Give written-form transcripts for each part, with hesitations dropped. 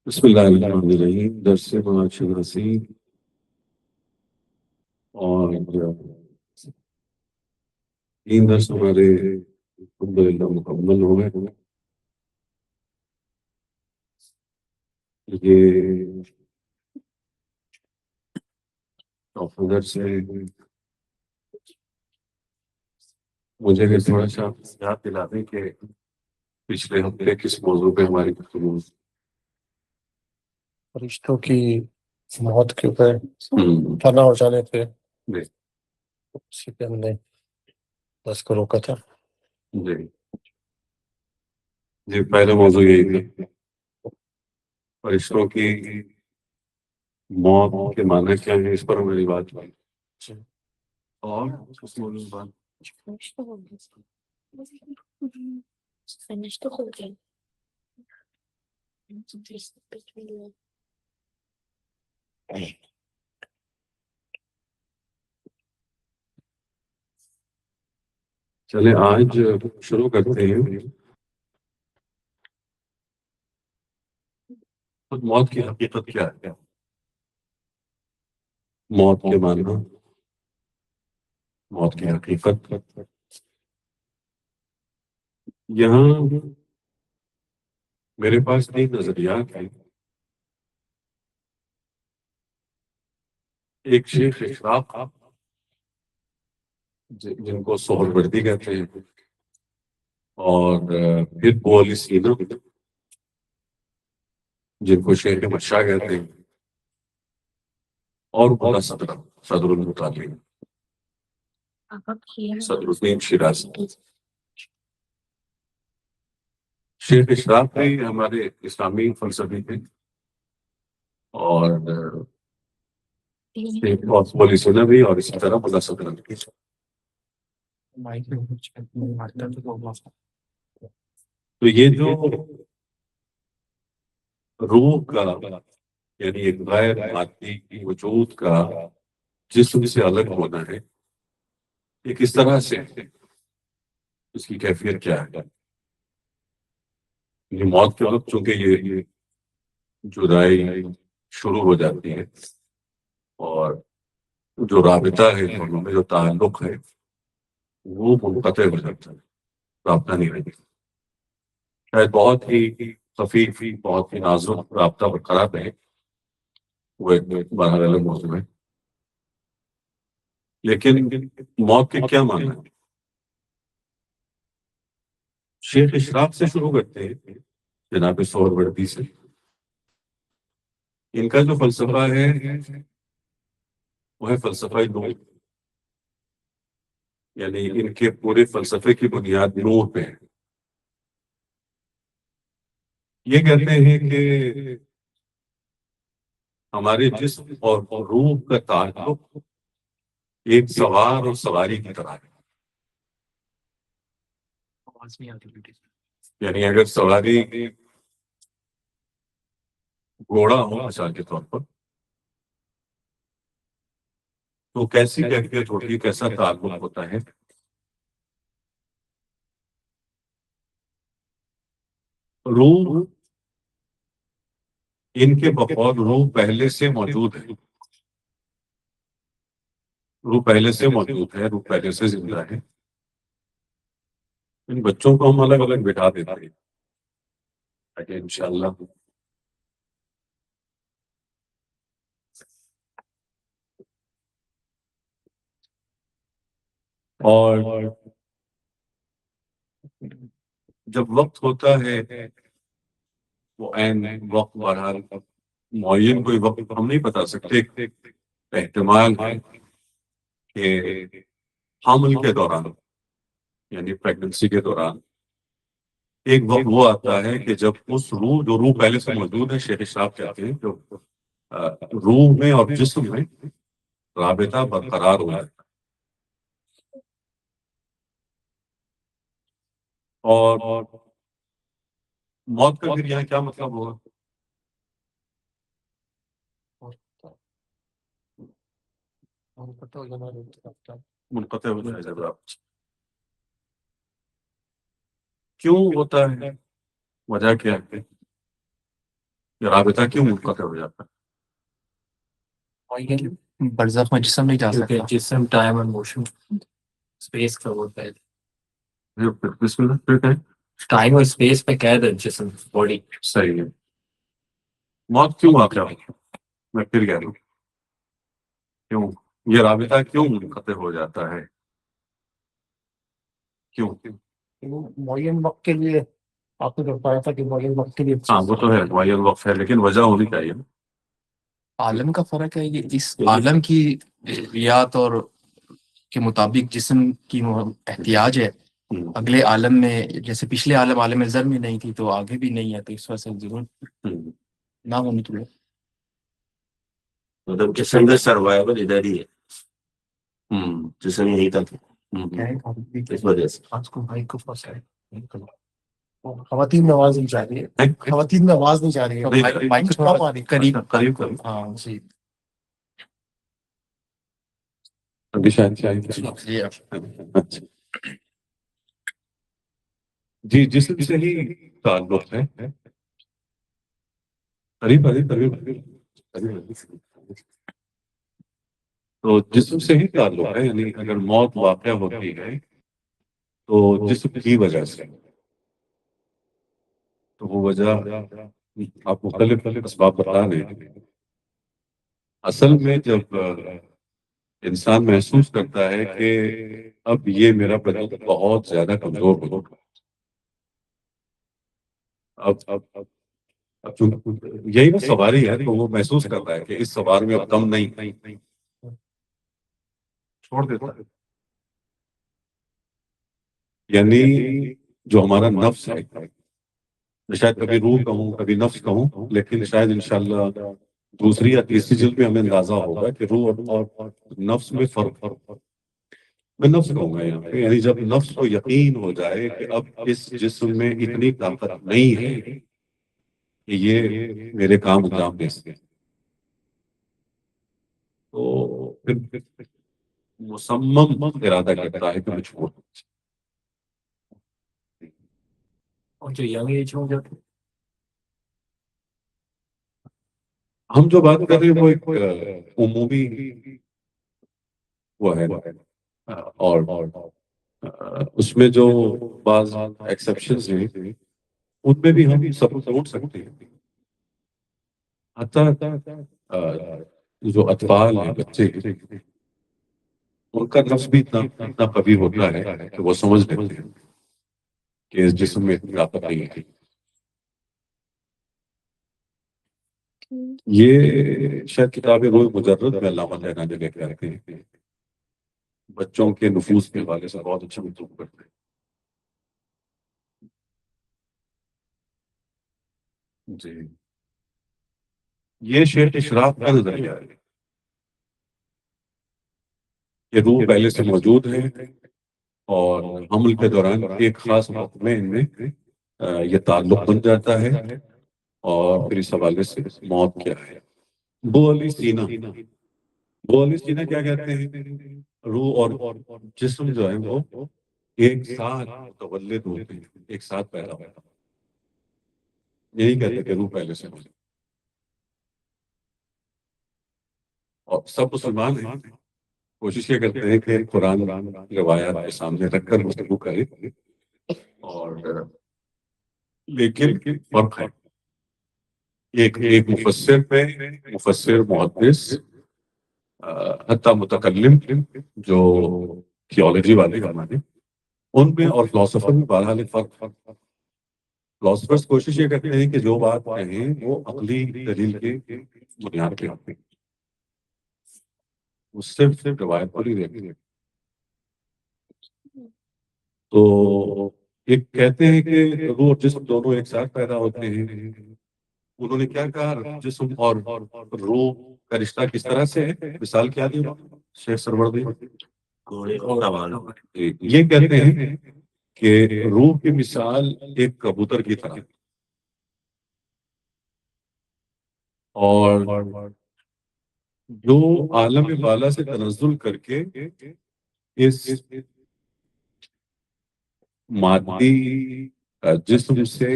بسم اللہ الرحمن الرحیم. درس معاشرتی اور تین درس ہمارے الحمدللہ مکمل ہو گئے. یہ چوتھا درس ہے. مجھے بھی تھوڑا سا یاد دلا دیں کہ پچھلے ہفتے کس موضوع پہ ہماری گفتگو ہوئی. فرشتوں کی موت کے اوپر فنا ہو جانے پہ جی اسی پہ ہم نے بس کو روکا تھا. جی جی پہلا موضوع یہی تھا فرشتوں کی موت کے معنی کیا ہے. اس پر میری بات ہوئی اور اس موضوع پر چلیں آج شروع کرتے ہیں. موت کی حقیقت کیا ہے؟ موت کے معنی، موت کی حقیقت. یہاں میرے پاس تین نظریات ہیں. ایک شیخ اشراق جن کو سہروردی کہتے ہیں، اور پھر ابو علی سینا جن کو شیخ مشا کہتے ہیں، اور بلا صدر المطالعین صدر الدین شیرازی. شیخ اشراق بھی ہمارے اسلامی فلسفی تھے اور ابو علی سینا بھی، اور اسی طرح بلا صدر بھی. تو یہ جو روح کا یعنی ایک غیر مادی وجود کا جسم سے الگ ہونا ہے، یہ کس طرح سے، اس کی کیفیت کیا ہے. یہ موت کے وقت چونکہ یہ جدائی شروع ہو جاتی ہے اور جو رابطہ ہے دونوں میں، جو تعلق ہے وہ منقطع ہو جاتا ہے، رابطہ نہیں رہتا. شاید بہت ہی خفیف، بہت ہی نازک رابطہ برقرار رہے، وہ ایک باہر الگ موضوع ہے. لیکن موت کے کیا معنی ہے؟ شیخ اشراق سے شروع کرتے ہیں، جناب سہروردی سے. ان کا جو فلسفہ ہے وہ ہے فلسفہ نور، یعنی ان کے پورے فلسفے کی بنیاد نور پہ ہے. یہ کہتے ہیں کہ ہمارے جسم اور روح کا تعلق ایک سوار اور سواری کی طرح ہے. یعنی اگر سواری گھوڑا ہو مثال کے طور پر، تو کیسی کیفیت ہوتی ہے، کیسا تعلق ہوتا ہے. روح ان کے بقول روح پہلے سے موجود ہے، روح پہلے سے موجود ہے، روح پہلے سے زندہ ہے. ان بچوں کو ہم الگ الگ بٹھا دیتے ہیں تاکہ انشاءاللہ اور جب وقت ہوتا ہے وہ عین وقت بہرحال معین کوئی وقت ہم نہیں بتا سکتے. احتمال ہے کہ حمل کے دوران یعنی پریگننسی کے دوران ایک وقت وہ آتا ہے کہ جب اس روح، جو روح پہلے سے موجود ہے، شیخ اشراق کہتے ہیں، جو روح میں اور جسم میں رابطہ برقرار ہو جاتا ہے. اور موت کا پھر یہاں کیا مطلب ہوگا؟ منقطع ہو جائے جب آپ. کیوں ہوتا ہے؟ وجہ کیا ہے؟ یہ رابطہ کیوں منقطع ہو جاتا معین برزخ میں جسم نہیں جا سکتا. جسم ٹائم اور موشن اسپیس کا ہوتا ہے. ہے؟ بسم اللہ پھر کہیں. ٹائم اور اسپیس پہ قید ہے جسم باڈی. صحیح ہے. موت کیوں واقع ہوئی؟ میں پھر کہہ رہا ہوں کیوں یہ رابطہ کیوں منقطع ہو جاتا ہے؟ کیوں؟ معین وقت کے لیے آپ نے بتایا تھا کہ معین وقت کے لیے ہاں وہ تو ہے معین وقت ہے لیکن وجہ ہونی چاہیے. عالم کا فرق ہے. یہ اس عالم کی ریات اور کے مطابق جسم کی احتیاج ہے. اگلے عالم میں جیسے پچھلے عالم زر میں نہیں تھی تو آگے بھی نہیں ہے, تو اس وجہ سے ضرورت نہ ہونی چاہیے. مطلب جسم کا سروائیول ادھر ہی ہے. جسم یہی تک اس وجہ سے آج کو بھائی کو پھنسا ہے. خواتین میں آواز نہیں چاہ رہی ہے. خواتین میں آواز نہیں چاہ رہی ہے. مائک تھوڑا پانی قریب. ہاں جی ابھی شاید جی جسم سے ہی تعلق ہے. قریب تو جسم سے ہی تعلق ہے. یعنی اگر موت واقع ہوتی ہے تو جسم کی وجہ سے, تو وہ وجہ آپ مختلف اسباب بتا رہے ہیں. اصل میں جب انسان محسوس کرتا ہے کہ اب یہ میرا بدن بہت زیادہ کمزور ہو گیا, اب یہی نا سواری ہے, تو وہ محسوس کرتا ہے کہ اس سوار میں اب دم نہیں, چھوڑ دیتا ہے. یعنی جو ہمارا نفس ہے, شاید کبھی روح کہوں کبھی نفس کہوں, لیکن شاید انشاءاللہ دوسری یا تیسری جلد میں ہمیں اندازہ ہوگا کہ روح اور نفس میں فرق. میں نفس کہوں گا یہاں پہ, یعنی جب نفس کو یقین ہو جائے کہ اب اس جسم میں اتنی طاقت نہیں ہے کہ یہ میرے کام انجام دے سکے, تو پھر مصمم ارادہ کرتا ہے کہ میں چھوڑ دوں. اور جو ینگ ایج ہو جاتے ہم جو بات کر رہے ہیں وہ ایک عمومی وہ ہے, اور اس میں جو بعض ایکسیپشنز ہیں ان میں بھی ہم سب چھوڑ سکتے ہیں. جو اطفال ہیں بچے ہیں, ان کا نفس بھی اتنا قوی ہوتا ہے کہ وہ سمجھ لیتے ہیں کہ اس جسم میں اتنی طاقت نہیں ہے. یہ شاید کتاب روح مجرد میں علامہ لہنانی لے کے آتے ہیں, بچوں کے نفوس کے حوالے سے بہت اچھا مطلوب کرتے ہیں. جی یہ شیخ اشراف کا نظریہ ہے کہ روح پہلے سے موجود ہے اور حمل کے دوران ایک خاص وقت میں ان میں یہ تعلق بن جاتا ہے, اور پھر اس حوالے سے موت کیا ہے. بو علی سینا کیا کہتے ہیں, روح اور جسم جو ہے وہ ایک ساتھ متولد ہوتے ہیں, ایک ساتھ پیدا ہوتا ہے. یہی کہتے کہ روح پہلے سے موجود, اور سب مسلمان ہیں کوشش یہ کرتے ہیں کہ قرآن روایات کے سامنے رکھ کر گفتگو کریں, اور لیکن فرق ہے. ایک مفسر پہ مفسر محدث حتی متکلم جو تھیولوجی والے ہمارے, ان میں اور فلسفر میں بہرحال ایک فرق. فلسفرز کوشش یہ کرتے ہیں کہ جو بات کہیں وہ عقلی دلیل کے بنیاد پہ ہوتی ہے, وہ صرف روایت پر ہی رہتی ہے. تو ایک کہتے ہیں کہ روح اور جسم دونوں ایک ساتھ پیدا ہوتے ہیں. انہوں نے کیا کہا, جسم اور روح کا رشتہ کس طرح سے ہے, مثال کیا دی شیخ سروردی. یہ کہتے ہیں کہ روح کی مثال ایک کبوتر کی طرح, اور جو عالم بالا سے تنزل کر کے اس مادی جسم سے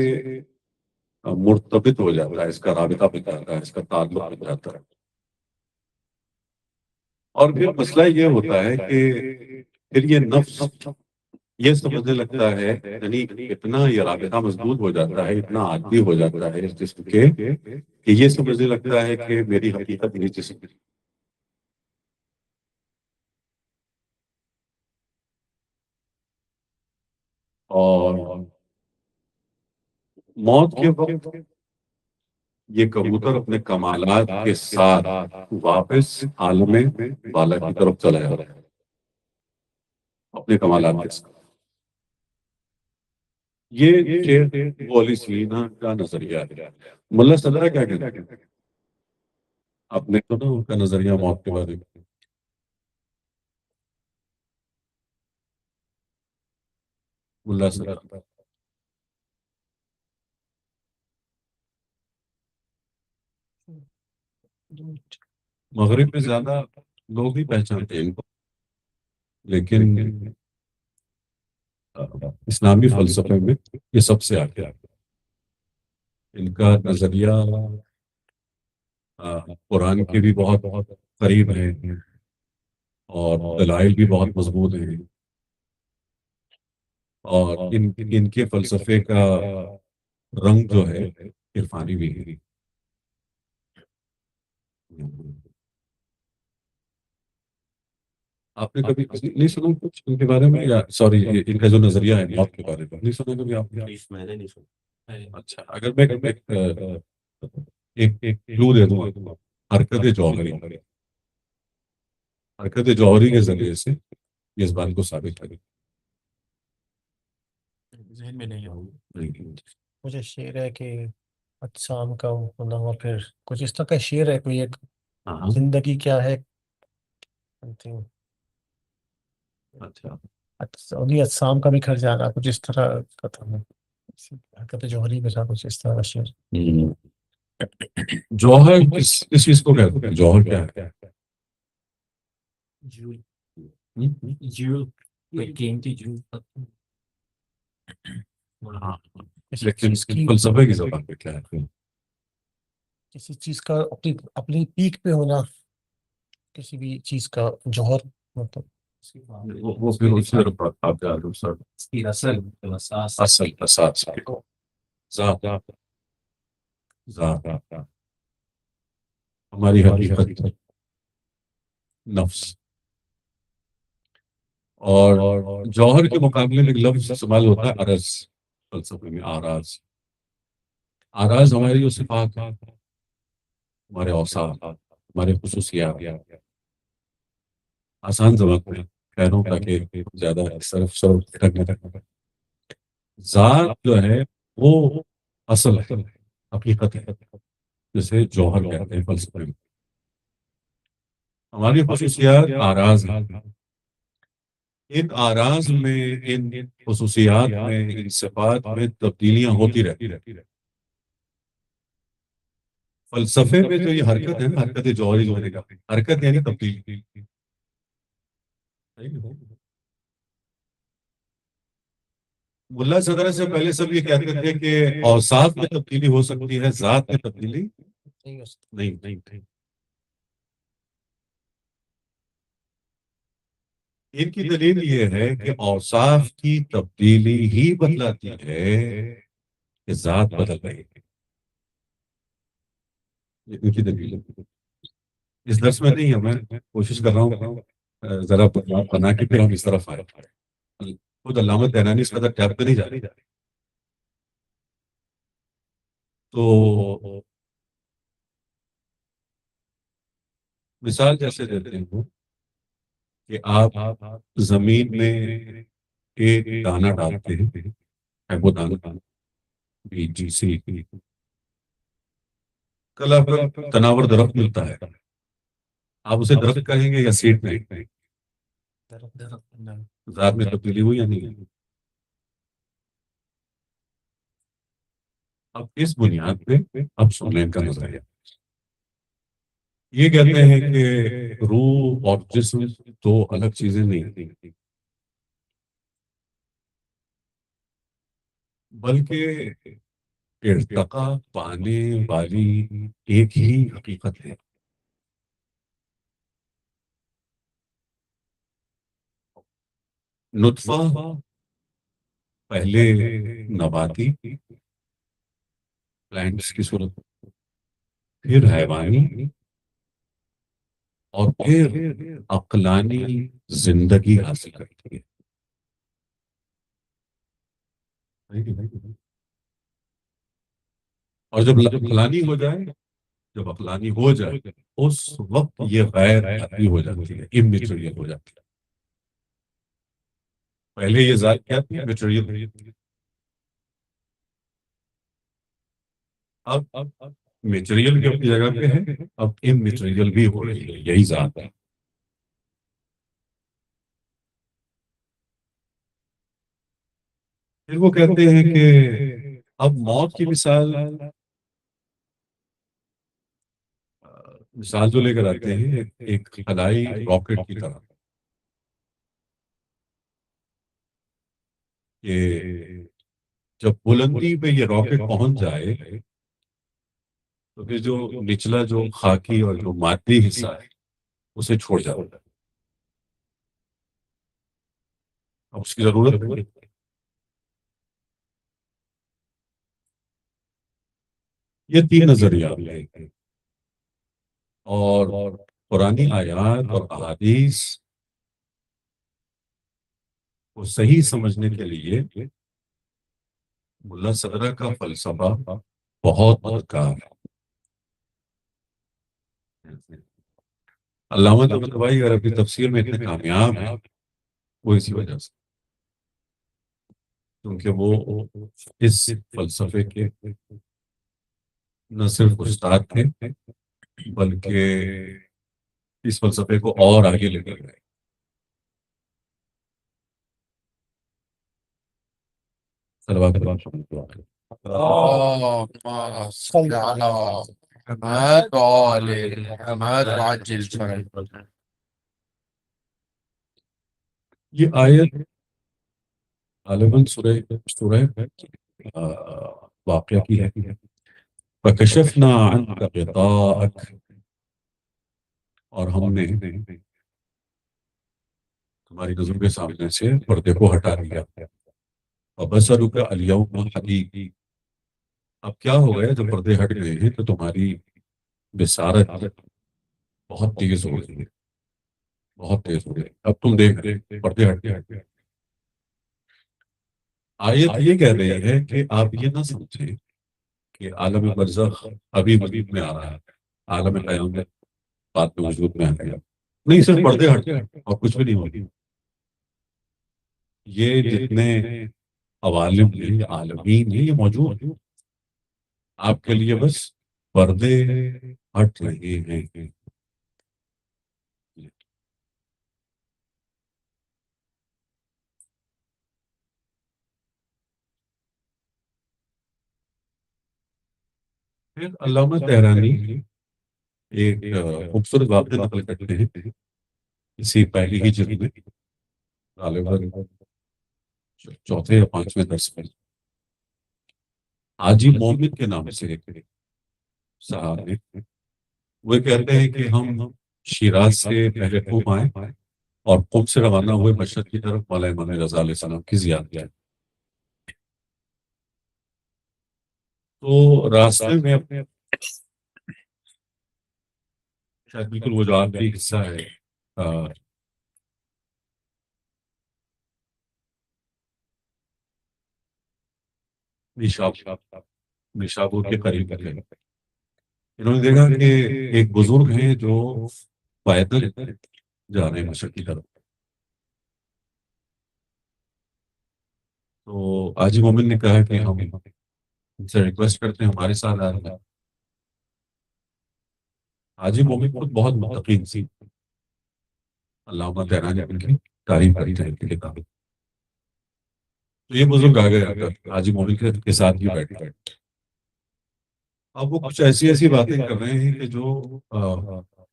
مرتبط ہو جاتا ہے، اس کا رابطہ بن جاتا ہے، اس کا تعلق بن جاتا ہے. اور پھر مسئلہ یہ ہوتا ہے کہ پھر یہ نفس یہ سمجھنے لگتا ہے، یعنی اتنا یہ رابطہ مضبوط ہو جاتا ہے، اتنا عادی ہو جاتا ہے اس جسم کے کہ یہ سمجھنے لگتا ہے کہ میری حقیقت یہ جسم ہے. اور موت کے وقت یہ کبوتر اپنے کمالات کے ساتھ واپس عالم بالا کی طرف چلا جاتا ہے اپنے کمالات کے ساتھ. یہ شیخ وہ علی سینا کا نظریہ ہے. ملا صدرہ کیا کہتے ہیں؟ آپ نے تو نا ان کا نظریہ موت کے بارے میں. ملا صدرہ مغرب میں زیادہ لوگ ہی پہچانتے ہیں ان کو، لیکن اسلامی فلسفے میں یہ سب سے آگے ان کا نظریہ قرآن کے بھی بہت بہت قریب ہے اور دلائل بھی بہت مضبوط ہیں، اور ان کے فلسفے کا رنگ جو ہے عرفانی بھی ہے. آپ نے کبھی نہیں سنا کچھ ان کے بارے میں، یا سوری ان کا جو نظریہ ہے موت کے بارے میں نہیں سنا کبھی آپ نے؟ میں نے نہیں سنا. اچھا، اگر میں ایک کلو دے دوں آپ کو، حرکت جوہری، حرکت جوہری کے ذریعے سے یہ اس بات کو ثابت کرے. ذہن میں نہیں ہوگا. مجھے شعر ہے کہ اجسام کا ہونا، اور پھر کچھ اس طرح کا شعر ہے کوئی ایک، ہاں زندگی کیا ہے اچھا. سعودی اجسام کا بھی گھر جانا، کچھ اس طرح کا تھا. حرکت جوہری میں تھا کچھ اس طرح کا شعر. جوہر کس چیز کو کہتے ہیں؟ جوہر کیا ہے؟ جول جول کوئی قیمتی جول. ہاں، کسی لیکن چیز کی فلسفے کی زبان پہ کیا ہے؟ کسی چیز کا اپنی پیک پہ ہونا، کسی بھی چیز کا جوہر مطلب وہ پھر اس سے آپ کا اس کی اصل اساس اصل اساس ذات ذات ہماری حقیقت نفس. اور جوہر کے مقابلے میں ایک لفظ استعمال ہوتا ہے عرض، فلسفے میں آراز. آراز ہماری جو صفات ہیں، ہمارے اوصاف، ہمارے خصوصیات، آسان زبان میں کہہ رہا ہوں تاکہ زیادہ صرف ذات جو ہے وہ اصل ہے، حقیقت ہے، جسے جوہر کہتے ہیں فلسفے میں. ہماری خصوصیات آراز ہیں. ان آراز میں، ان خصوصیات میں، ان صفات میں تبدیلیاں ہوتی رہتی. فلسفے میں جو یہ حرکت ہے نا، حرکت جوہری جو ہے، حرکت یعنی تبدیلی. ملا صدرہ سے پہلے سب یہ کہتے تھے کہ اوصاف میں تبدیلی ہو سکتی ہے، ذات میں تبدیلی نہیں ہو سکتا. نہیں. ان کی دلیل یہ ہے کہ اوصاف کی تبدیلی ہی بتلاتی ہے کہ ذات بدل رہی ہے. یہ ان کی دلیل ہے. اس درس میں نہیں ہے، میں کوشش کر رہا ہوں ذرا بنا کے پھر ہم اس طرف آئے. خود علامہ دینانی اس قدر ٹیپ پہ نہیں جا رہی. تو مثال جیسے دیتے ہیں کہ آپ زمین میں ایک دانہ ڈالتے ہیں، ہے وہ دانہ BGC، کل آپ کو تناور درخت ملتا ہے، آپ اسے درخت کہیں گے یا سیڈ میں؟ ذات میں تبدیلی ہوئی یا نہیں؟ اب اس بنیاد پہ اب سنیں ان کا نظریہ. یہ کہتے ہیں کہ روح اور جسم دو الگ چیزیں نہیں، بلکہ ارتقا پانے والی ایک ہی حقیقت ہے. نطفہ پہلے نباتی پلانٹس کی صورت، پھر حیوانی، اور پھر عقلانی زندگی حاصل کرتی ہے. اور جب عقلانی ہو جائے، جب عقلانی ہو جائے اس وقت یہ غیر عقلی ہو جاتی ہے، اممیٹیریل ہو جاتی ہے. پہلے یہ ذات کیا تھی؟ میٹیریل. اب میٹیریل کی اپنی جگہ پہ ہے، اب اممیٹیریل بھی ہو رہی ہے، یہی ذات ہے. پھر وہ کہتے ہیں کہ اب موت کی مثال جو لے کر آتے ہیں ایک خلائی راکٹ کی طرح، کہ جب بلندی پہ یہ راکٹ پہنچ جائے تو پھر جو نچلا جو خاکی اور جو مادی حصہ ہے اسے چھوڑ جاؤ، اب اس کی ضرورت نہیں. یہ تین نظریات ہیں، اور قرآنی آیات اور احادیث کو صحیح سمجھنے کے لیے ملا صدرہ کا فلسفہ بہت مددگار ہے. علامہ طباطبائی اگر اپنی تفسیر میں اتنے کامیاب ہیں وہ اسی وجہ سے، کیونکہ وہ اس فلسفے کے نہ صرف استاد تھے بلکہ اس فلسفے کو اور آگے لے کر گئے. صلوات اللہ علیہ وسلم. اللهم صل على محمد وآل محمد وعجل فرجهم. یہ آیت غالباً سورہ واقعہ کی ہے. فَكَشَفْنَا عَنْكَ غِطَاءَكَ، اور ہم نے تمہاری نظر کے سامنے سے پردے کو ہٹا دیا. وَبَصَرُكَ الْيَوْمَ حَدِيدٌ، اب کیا ہو گیا جب پردے ہٹ گئے ہیں تو تمہاری بصارت بہت تیز ہو گئی ہے، بہت تیز ہو گئی. اب تم دیکھ رہے پردے ہٹ گئے. آیت یہ کہہ رہی ہے کہ آپ یہ نہ سمجھیں کہ عالم برزخ ابھی وجود میں آ رہا ہے، عالم قیامت بعد میں وجود میں آ گیا. نہیں، صرف پردے ہٹ گئے اور کچھ بھی نہیں ہوگی. یہ جتنے عوالم ہیں، یہ عالمین ہیں، یہ موجود ہیں. آپ کے لیے بس پردے ہٹ رہے ہیں. پھر علامہ طحرانی ایک خوبصورت واقعہ نقل کرتے ہیں اسی پہلی ہی جلد میں، غالباً چوتھے یا پانچویں درس میں. حاجی مومن کے نام سے ایک صاحب ہیں، وہ کہتے ہیں کہ ہم شیراز سے پہلے قم آئے اور قم سے روانہ ہوئے مشرق کی طرف مولا امام رضا علیہ السلام کی زیارت کی. تو راستے میں اپنے شاید بالکل وہ جو آخری حصہ ہے نشابور کے قریب تھے. انہوں نے دیکھا کہ ایک بزرگ ہیں جو پیدل جا رہے ہیں مشرق کی طرف. تو حاجی مومن نے کہا کہ ہم ان سے ریکویسٹ کرتے ہیں ہمارے ساتھ آ رہے ہیں. حاجی مومن خود بہت متقی سی، علامہ طحرانی ان کی تعریف کرتے ہیں کہ کتاب. تو یہ بزرگ آ گئے حاجی مومن کے ساتھ ہی بیٹھ گئے. اب وہ کچھ ایسی باتیں کر رہے ہیں کہ جو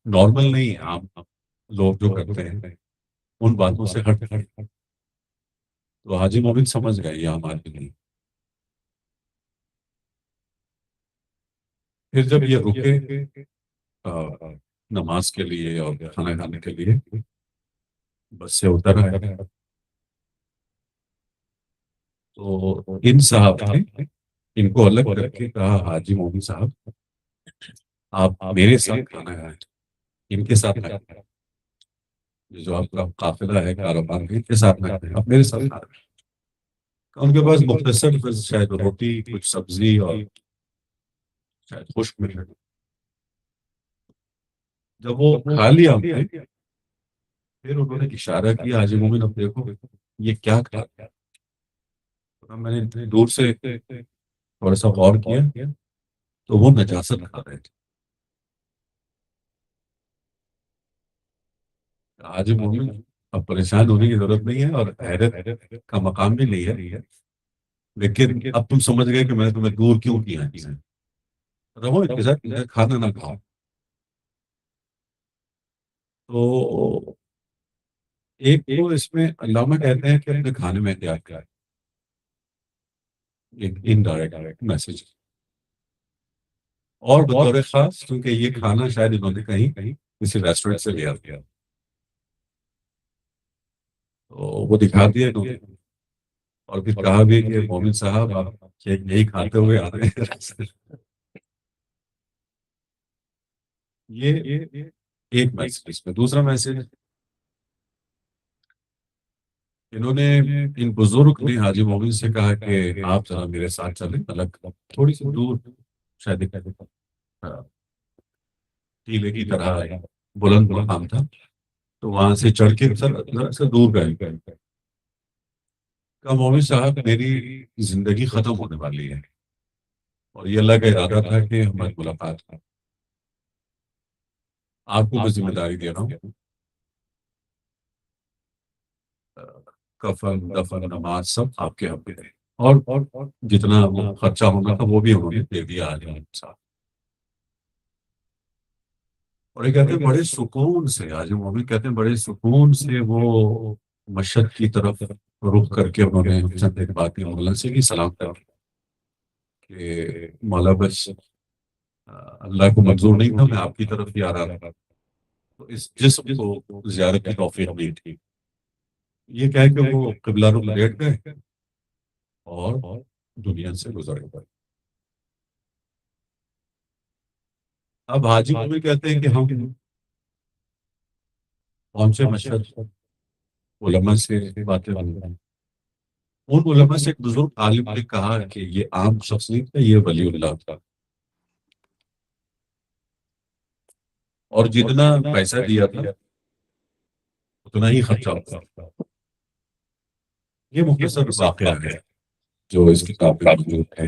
نارمل نہیں ہے، عام لوگ جو کرتے ہیں ان باتوں سے ہٹ. تو حاجی مومن سمجھ گئے یہ ہمارے نہیں. پھر جب یہ رکے نماز کے لیے اور کھانا کھانے کے لیے، بس سے اتر آئے، تو ان صاحب نے ان کو الگ کر کے کہا حاجی مومن صاحب آپ میرے ساتھ کھانا کھائیں، ان کے ساتھ نہ کھائیں، جو آپ کا قافلہ ہے کاروبار ہے ان کے ساتھ نہ کھائیں، آپ میرے ساتھ کھائیں۔ ان کے پاس مختصر شاید روٹی، کچھ سبزی اور شاید خشک مل رہی۔ جب وہ کھا لیا ہم نے، پھر انہوں نے اشارہ کیا حاجی مومن اب دیکھو یہ کیا کھا لیا۔ میں نے اتنی دور سے تھوڑا سا غور کیا تو وہ نجاست کھا رہے تھے۔ حاجی مومن اب پریشان ہونے کی ضرورت نہیں ہے اور حیرت کا مقام بھی نہیں ہے، لیکن اب تم سمجھ گئے کہ میں نے تمہیں دور کیوں کیا ہے، رہو ان کے ساتھ کھانا نہ کھاؤ۔ تو ایک تو اس میں علامہ کہتے ہیں کہ اپنے کھانے میں احتیاط کریں، ایک انڈائریکٹ میسج، اور بطور خاص کیونکہ یہ کھانا شاید انہوں نے کہیں کسی ریسٹورنٹ سے لیا گیا، تو وہ دکھا دیا انہوں نے، اور پھر کہا بھی کہ مومن صاحب آپ یہی کھاتے ہوئے آ رہے ہیں۔ یہ ایک میسج، اس میں دوسرا میسج انہوں نے ان بزرگ نے حاجی مومن سے کہا کہ آپ ذرا میرے ساتھ چلیں، الگ تھوڑی سی دور، شاید ٹیلے کی طرح بلند مقام تھا، تو وہاں سے چڑھ کے ذرا سے دور گئے۔ کہا مومن صاحب میری زندگی ختم ہونے والی ہے اور یہ اللہ کا ارادہ تھا کہ ہماری ملاقات ہو، آپ کو میں ذمہ داری دے رہا ہوں، کفن دفن نماز سب آپ کے حق میں ہے، اور جتنا وہ خرچہ ہونا تھا وہ بھی انہوں نے دے دیا حاجی مومن صاحب۔ اور یہ کہتے ہیں بڑے سکون سے، حاجی مومن کہتے ہیں بڑے سکون سے وہ مشہد کی طرف رخ کر کے انہوں نے چند ایک باتیں مولانا سے بھی سلام کر کہ مولا بس اللہ کو منظور نہیں تھا، میں آپ کی طرف ہی آ رہا تھا، تو اس جسم کو زیارت کی توفیق نہیں تھی۔ یہ کہہ کے وہ قبلہ رخ لیٹ گئے اور دنیا سے گزر گئے۔ اب حاجی مومن کہتے ہیں کہ ہم پہنچے مشہد، علماء سے باتیں ہوئی، ان علماء سے ایک بزرگ عالم نے کہا کہ یہ عام شخص نہیں تھا، یہ ولی اللہ تھا، اور جتنا پیسہ دیا تھا اتنا ہی خرچہ ہوتا تھا۔ یہ مختصر واقعہ ہے جو اس کتاب میں موجود ہے۔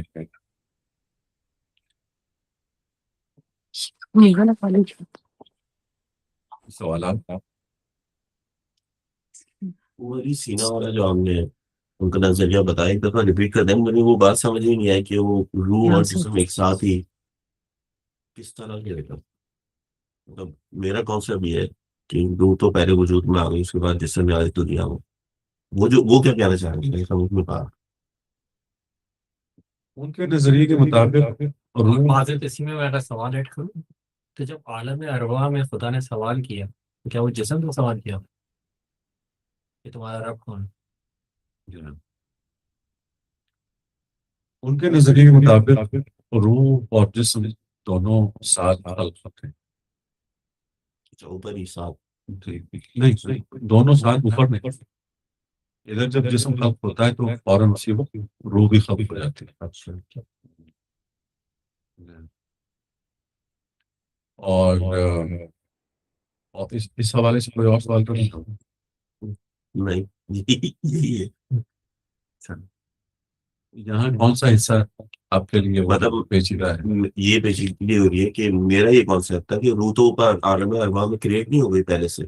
سوالات؟ وہی سینا والا جو ہم نے ان کا نظریہ بتایا، ایک دفعہ ریپیٹ کر دیں، مجھے وہ بات سمجھ ہی نہیں آئی کہ وہ روح اور جسم ایک ساتھ ہی کس طرح کے رہتا۔ مطلب میرا کانسیپٹ یہ ہے کہ روح تو پہلے وجود میں آ گئی، اس کے بعد جسم میں آئی دنیا میں، وہ کیا کہنا چاہ رہے ہیں سمجھ میں پا۔ ان کے نظریے کے مطابق روح معذرت اسی میں اگر سوال ایڈ کروں تو جب عالم ارواح میں خدا نے سوال کیا تو کیا وہ جسم سے سوال کیا کہ تمہارا رب کون ہے؟ ان کے نظریے کے مطابق روح اور جسم دونوں ساتھ خلق ہیں، اوپر ہی ساتھ نہیں دونوں ساتھ اوپر نہیں، ادھر جب جسم خلق ہوتا ہے تو فوراً اسی وقت روح بھی خلق ہو جاتی ہے۔ اور اس حوالے سے کوئی اور سوال تو نہیں ہوگا؟ نہیں، یہی ہے۔ یہاں کون سا حصہ آپ کے لیے مطلب پیچیدہ ہے؟ یہ پیچیدگی ہو رہی ہے کہ میرا یہ کانسیپٹ تھا کہ روح تو اوپر عالم ارواح میں کریٹ نہیں ہو گئی پہلے سے،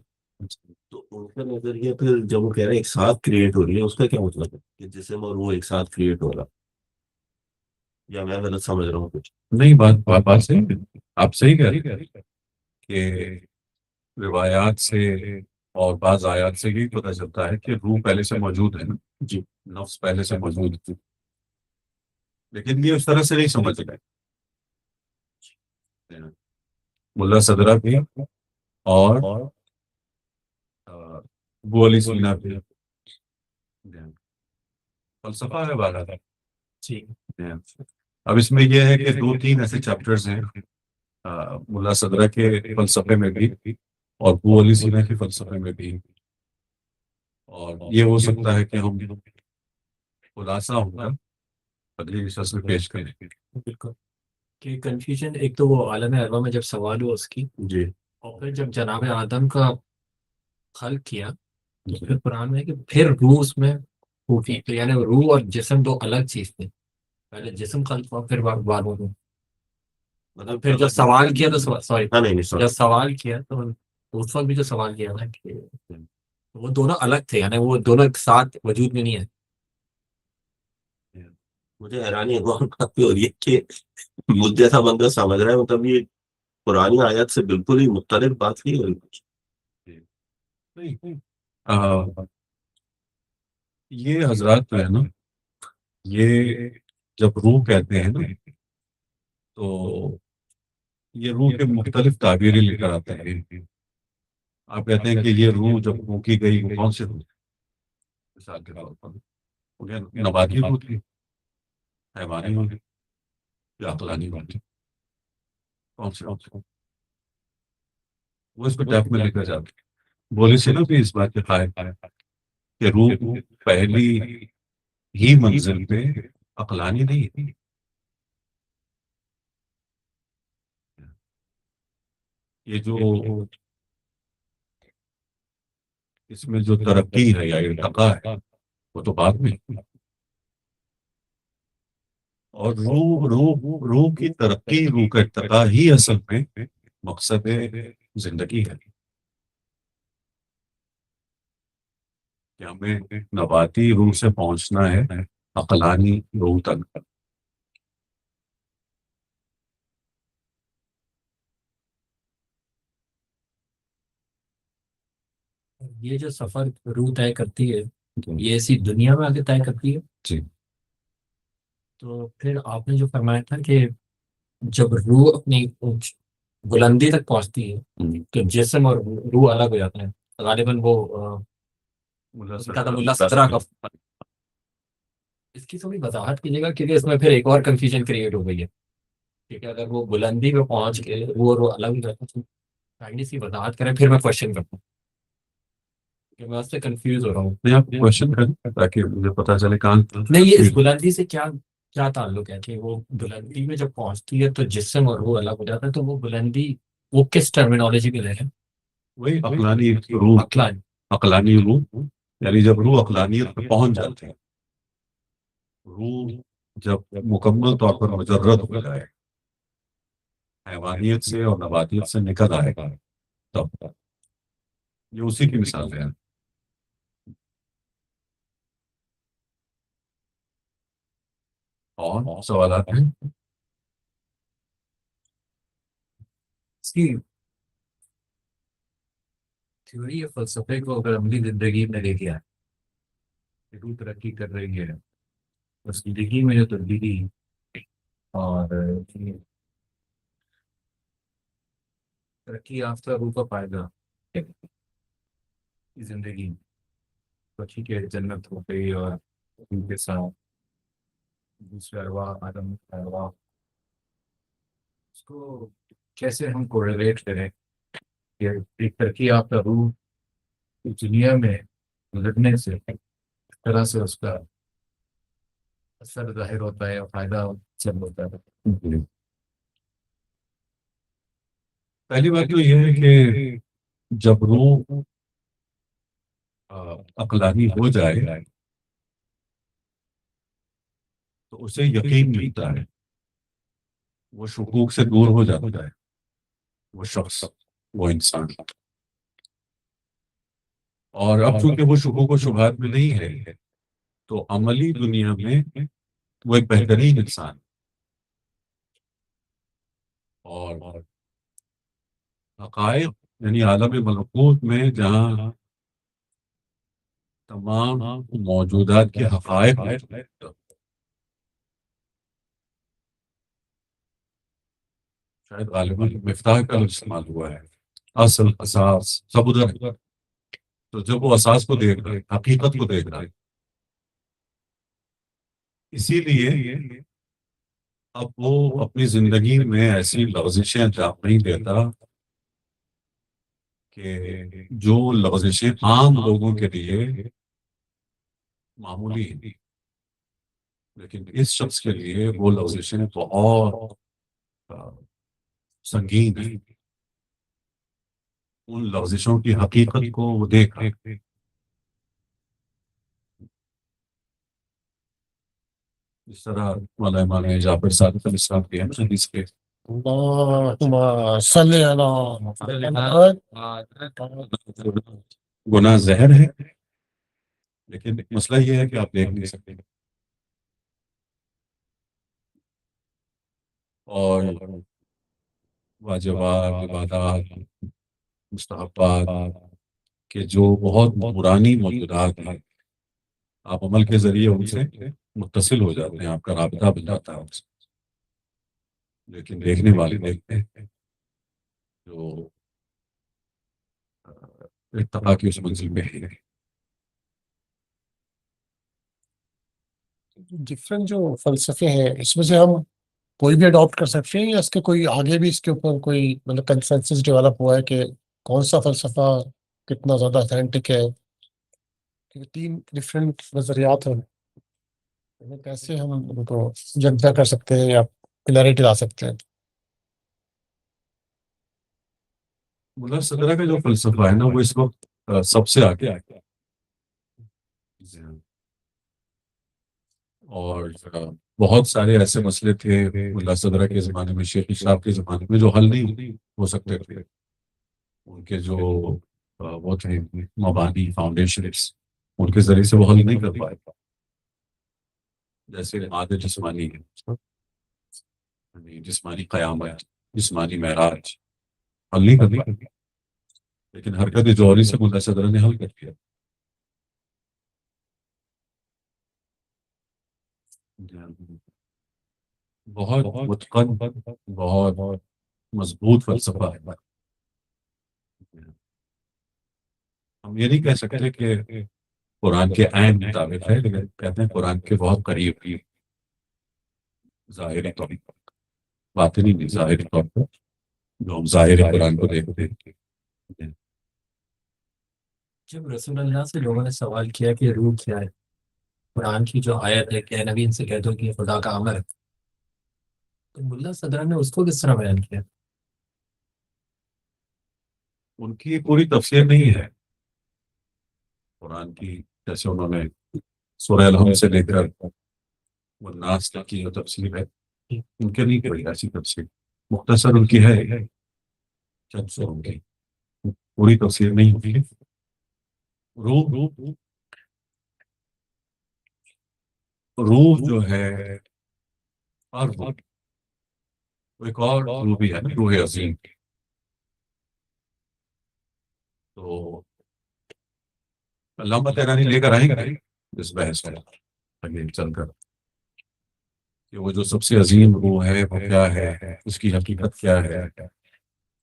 تو ان کا نظریہ پھر جب وہ کہہ رہے ہیں ایک ساتھ کریٹ ہو رہی ہے، اس کا کیا مطلب ہے کہ جسم اور روح ایک ساتھ کریٹ ہو رہا، یا میں غلط سمجھ رہا ہوں کچھ؟ نہیں، بات صحیح ہے، آپ صحیح کہہ رہے ہیں کہ روایات سے اور بعض آیات سے بھی پتہ چلتا ہے کہ روح پہلے سے موجود ہے نا، جی نفس پہلے سے موجود تھی، لیکن یہ اس طرح سے نہیں سمجھ رہے۔ ملا صدرہ بھی اور ابو علی سینا بھی. فلسفہ ہے بارہ. جی اب اس میں یہ ہے کہ دو تین ایسے چیپٹرز ہیں ملا صدرہ کے فلسفے میں بھی اور ابو علی سینا کے فلسفے میں بھی, اور یہ ہو سکتا ہے کہ ہم خلاصہ ہوگا اگلی نشست میں پیش کریں. بالکل. کہ کنفیوژن ایک تو وہ عالم اروا میں جب سوال ہوا اس کی, جی اور پھر جب جناب آدم کا خلق کیا تو پھر قرآن میں ہے کہ پھر روح اس میں پھوٹی, تو یعنی روح اور جسم دو الگ چیز تھے. پہلے جسم خلق ہوا پھر بعد میں روح. مطلب پھر جب سوال کیا تو سوری ہاں نہیں نہیں جب سوال کیا تو اس وقت بھی جو سوال کیا نا کہ وہ دونوں الگ تھے, یعنی وہ دونوں ایک ساتھ وجود میں نہیں ہے. مجھے حیرانی کافی ہو رہی ہے کہ مجھ جیسا بندہ سمجھ رہا ہے مطلب یہ پرانی آیت سے بالکل ہی مختلف بات کی ہے. یہ حضرات جو ہے نا, یہ جب روح کہتے ہیں نا تو یہ روح کے مختلف تعبیریں لے کر آتے ہیں. آپ کہتے ہیں کہ یہ روح جب پھونکی گئی وہ کون سے روح؟ مثال کے طور پر نباتی روح تھی, حیوانی روح تھی, یا عقلانی روح تھی؟ کون سے وہ اس کو ڈیپ میں لے کر جاتے ہیں. بولے سے نا بھی اس بات کے قائل کہ روح پہلی ہی منزل پہ عقلانی نہیں تھی. یہ جو اس میں جو ترقی ہے یا ارتقا ہے وہ تو بعد میں, اور روح کی ترقی, روح کا ارتقا ہی اصل میں مقصد زندگی ہے کہ ہمیں نباتی روح سے پہنچنا ہے عقلانی روح تک. یہ جو سفر روح طے کرتی ہے یہ اسی دنیا میں آگے طے کرتی ہے. جی تو پھر آپ نے جو فرمایا تھا کہ جب روح اپنی بلندی تک پہنچتی ہے تو جسم اور روح الگ ہو جاتے ہیں. غالباً وہ ملا صدرہ کا. اس کی تھوڑی وضاحت کیجیے گا کیونکہ اس میں پھر ایک اور کنفیوژن کریٹ ہو گئی ہے. ٹھیک ہے, اگر وہ بلندی پہ پہنچ کے وہ الگ ہو جاتا ہے کائنڈلی اس کی وضاحت کریں پھر میں کوشچن کرتا ہوں کہ میں اس سے کنفیوز ہو رہا ہوں. میں آپ کو کوشچن کروں تاکہ مجھے پتا چلے کہاں نہیں, یہ اس بلندی سے کیا تعلق ہے کہ وہ بلندی میں جب پہنچتی ہے تو جسم اور روح الگ ہو جاتا ہے, تو وہ بلندی وہ کس ٹرمینالوجی پہ لے رہے ہیں؟ وہی عقلانی روح. عقلانی. عقلانی روح یعنی جب روح عقلانیت پہ پہنچ جاتے ہیں, روح جب مکمل طور پر مجرد ہو جائے, حیوانیت سے اور نباتیت سے نکل آئے گا, تب یہ اسی کی مثال ہے. اور سوالات ہیں؟ اس کی تھیوری یا فلسفے کو اگر عملی زندگی میں لے کے آئے, روح ترقی کر رہی ہے, اس زندگی میں جو تبدیلی اور ترقی یافتہ روح کا فائدہ زندگی تو ٹھیک ہے جنت ہو گئی اور ان کے ساتھ دوسرے ارواح آدم ارواح, اس کو کیسے ہم کو ریلیٹ کریں کہ ایک ترقی یافتہ روح اس دنیا میں گزرنے سے اس طرح سے اس کا اثر ظاہر ہوتا ہے اور فائدہ سب ہوتا ہے. پہلی بات تو یہ ہے کہ جب روح عقلانی ہو جائے تو اسے یقین ملتا ہے, وہ شکوک سے دور ہو جاتا ہے, وہ شخص, وہ انسان. اور اب چونکہ وہ شکوک و شبہات میں نہیں ہے تو عملی دنیا میں وہ ایک بہترین انسان, اور حقائق یعنی عالم ملکوت میں جہاں تمام موجودات کے حقائق شاید غالباً مفتاح کا لفظ استعمال ہوا ہے، اصل اساس سب ادھر ہے۔ تو جب وہ اساس کو دیکھ رہا ہے، حقیقت کو دیکھ رہا ہے، اسی لیے اب وہ اپنی زندگی میں ایسی لغزشیں انجام نہیں دیتا کہ جو لغزشیں عام لوگوں کے لیے معمولی ہیں، لیکن اس شخص کے لیے وہ لغزشیں بہت سنگین ہیں۔ ان لغزشوں کی حقیقت کو وہ دیکھ رہا ہے۔ اس طرح مولانا جعفر صادق علیہ السلام کے ہیں حدیث کے اللہم صلی علی محمد۔ گناہ زہر ہے، لیکن مسئلہ یہ ہے کہ آپ دیکھ نہیں سکتے، اور واجبات، عبادات، مستحبات کہ جو بہت پرانی موجودات ہیں، آپ عمل کے ذریعے ان سے متصل ہو جاتے ہیں، آپ کا رابطہ بن جاتا ہے ان سے، لیکن دیکھنے والے دیکھتے ہیں جو ارتقا کی اس منزل پہ ہے۔ ڈفرینٹ جو فلسفے ہیں اس میں سے ہم کوئی بھی اڈاپٹ کر سکتے ہیں، یا اس کے کوئی آگے بھی اس کے اوپر کوئی مطلب کنسنسس ڈیولپ ہوا ہے کہ کون سا فلسفہ کتنا زیادہ اتھینٹک ہے؟ کیونکہ 3 ڈفرینٹ نظریات ہیں، کیسے ہم ان کو جمع کر سکتے ہیں یا کلیئرٹی لا سکتے ہیں؟ ملا صدرہ کا جو فلسفہ ہے نا، وہ اس وقت سب سے آگے ہے، اور بہت سارے ایسے مسئلے تھے ملا صدرہ کے زمانے میں، شیخ اشراف کے زمانے میں، جو حل نہیں ہو سکتے تھے۔ ان کے جو وہ تھے مبانی فاؤنڈیشنز، ان کے ذریعے سے وہ حل نہیں کر پائے، جیسے مادہ جسمانی ہے، یعنی جسمانی قیامت، جسمانی معراج، حل نہیں کر پائے، لیکن حرکت جوہری سے ملا صدرہ نے حل کر دیا۔ بہت متقن، بہت مضبوط فلسفہ ہے۔ ہم یہ نہیں کہہ سکتے کہ قرآن کے عین مطابق ہے، لیکن کہتے ہیں قرآن کے بہت قریب بھی، ظاہری طور پر، باطنی نہیں، ظاہری طور پر جو ہم ظاہر قرآن کو دیکھتے ہیں۔ جب رسول اللہ سے لوگوں نے سوال کیا کہ روح کیا ہے، قرآن کی جو آیت ہے کہ نبی ان سے کہہ دو کہ یہ خدا کا امر ہے، تو ملا صدرہ نے اس کو کس طرح بیان کیا؟ ان کی پوری تفسیر نہیں ہے قرآن کی، جیسے انہوں نے سورہ الحمد سے لے کر والناس تک کی جو تفسیر ہے، ان کے نہیں کوئی ایسی تفسیر، مختصر ان کی ہے چند سوروں کی، پوری تفسیر نہیں ہوتی۔ روح جو ہے، اور وہ ایک اور روح بھی ہے نا، روح عظیم، تو علامہ تہرانی لے کر آئیں گے اس بحث میں آگے چل کر کہ وہ جو سب سے عظیم روح ہے وہ کیا ہے، اس کی حقیقت کیا ہے،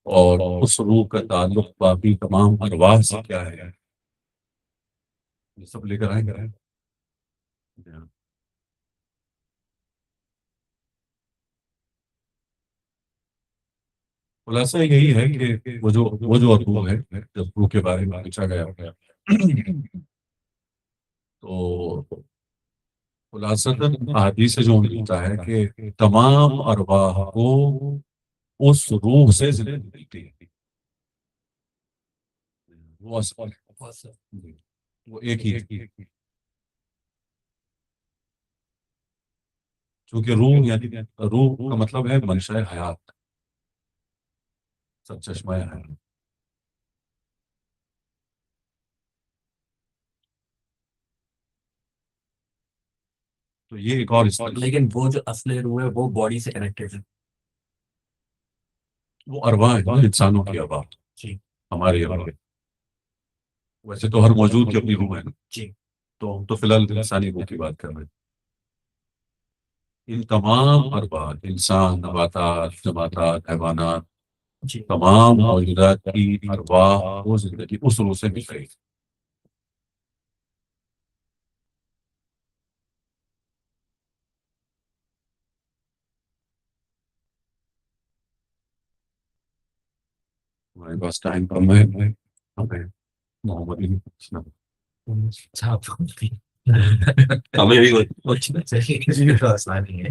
اور اس روح کا تعلق باقی تمام ارواح سے کیا ہے، یہ سب لے کر آئیں گے۔ خلاصہ یہی ہے کہ وہ جو روح ہے، جب روح کے بارے میں پوچھا گیا تو خلاصتاً احادیث سے جو ملتا ہے کہ تمام ارواح کو اس روح سے زندگی ملتی ہے، وہ اصل ہے، وہ ایک ہی ہے، چونکہ روح یعنی روح کا مطلب ہے منشأ حیات، سب چشمہ حیات۔ تو یہ ایک اور اصطلاح، لیکن وہ جو اصل روح ہے وہ باڈی سے کنیکٹڈ ہے۔ وہ ارواح ہے، انسانوں کی ارواح، جی ہماری ارواح۔ ویسے تو ہر موجود کی اپنی روح ہے نا، جی تو ہم تو فی الحال انسانی روح کی بات کر رہے ہیں۔ ان تمام ارواح انسان نباتات جمادات حیوانات جی تمام موجودات کی ارواح وہ زندگی اس روح سے مل رہی ہے. ہمارے پاس ٹائم کم ہے ہمیں محمد صاحب ہمیں بھی کچھ نہ چاہیے کسی کو آسانی ہے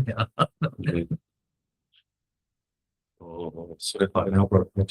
سورہ فاتحہ پڑھتے ہیں.